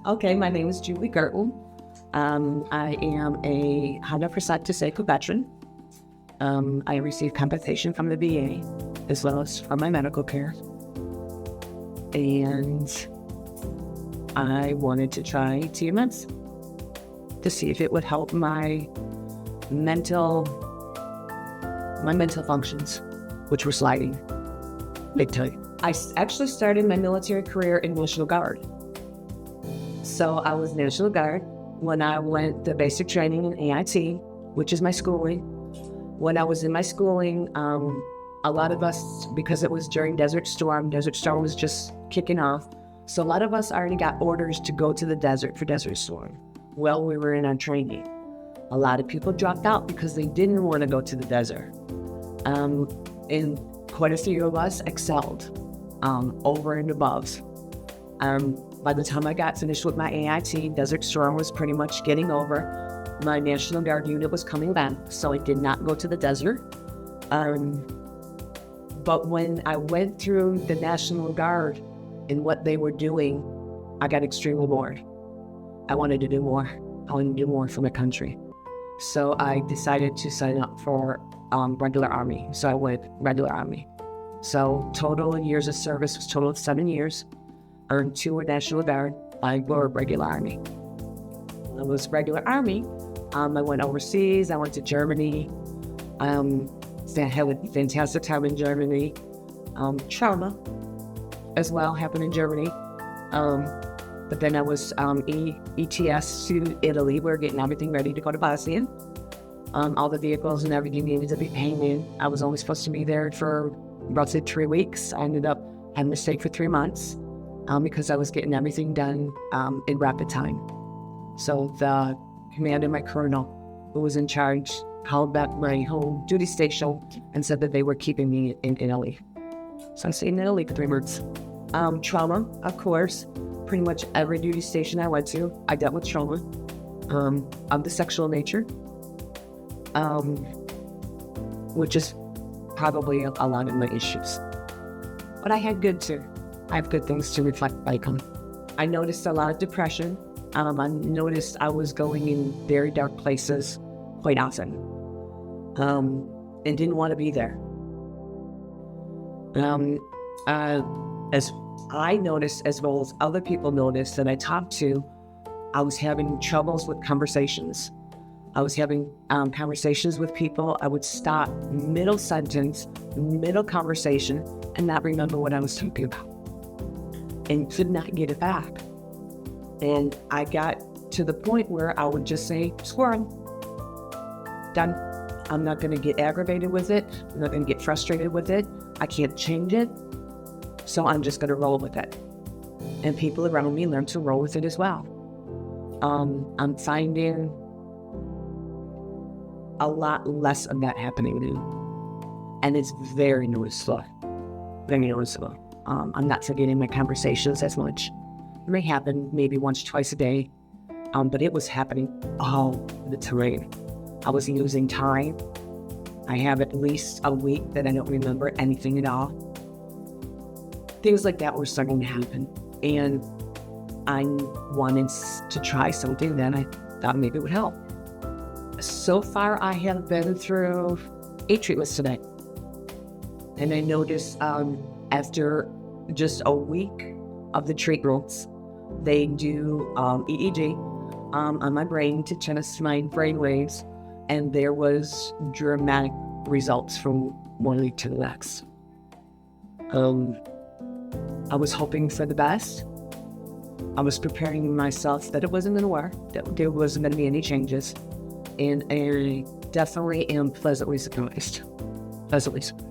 Okay, my name is Julie Gerton. I am a 100% disabled veteran. I receive compensation from the VA as well as from my medical care. And I wanted to try TMS to see if it would help my mental functions, which were sliding big time. I actually started my military career in National Guard. So I was National Guard when I went the basic training in AIT, which is my schooling. When I was in my schooling, a lot of us, because it was during Desert Storm was just kicking off. So a lot of us already got orders to go to the desert for Desert Storm while we were in our training. A lot of people dropped out because they didn't want to go to the desert. And quite a few of us excelled over and above. By the time I got finished with my AIT, Desert Storm was pretty much getting over. My National Guard unit was coming back, so I did not go to the desert. But when I went through the National Guard and what they were doing, I got extremely bored. I wanted to do more. I wanted to do more for my country. So I decided to sign up for regular Army. So I went regular Army. So total years of service was total of 7 years. Earned 2 were National Guard, 5 were regular Army. I was regular Army. I went overseas. I went to Germany. I had a fantastic time in Germany. Trauma as well happened in Germany. But then I was ETS to Italy. We were getting everything ready to go to Bosnia. All the vehicles and everything needed to be painted. I was only supposed to be there for roughly 3 weeks. I ended up having to stay for 3 months because I was getting everything done in rapid time. So the commander, my colonel, who was in charge, called back my home duty station and said that they were keeping me in Italy. So I stayed in Italy for 3 months. Trauma, of course. Pretty much every duty station I went to, I dealt with trauma of the sexual nature, which is probably a lot of my issues. But I had good too. I have good things to reflect back on. I noticed a lot of depression. I noticed I was going in very dark places quite often, and didn't want to be there. As I noticed, as well as other people noticed that I talked to, I was having troubles with conversations. I was having conversations with people. I would stop middle sentence, middle conversation, and not remember what I was talking about, and could not get it back. And I got to the point where I would just say, squirrel, done. I'm not going to get aggravated with it. I'm not going to get frustrated with it. I can't change it. So I'm just going to roll with it. And people around me learn to roll with it as well. I'm finding a lot less of that happening now. And it's very noticeable. Very noticeable. I'm not forgetting my conversations as much. It may happen maybe once, twice a day. But it was happening all the time. I was losing time. I have at least a week that I don't remember anything at all. Things like that were starting to happen. And I wanted to try something that I thought maybe would help. So far, I have been through 8 treatments today. And I noticed after just a week of the treatments, they do EEG on my brain to test my brain waves. And there was dramatic results from one week to the next. I was hoping for the best. I was preparing myself that it wasn't going to work, that there wasn't going to be any changes. And I definitely am pleasantly surprised. Pleasantly surprised.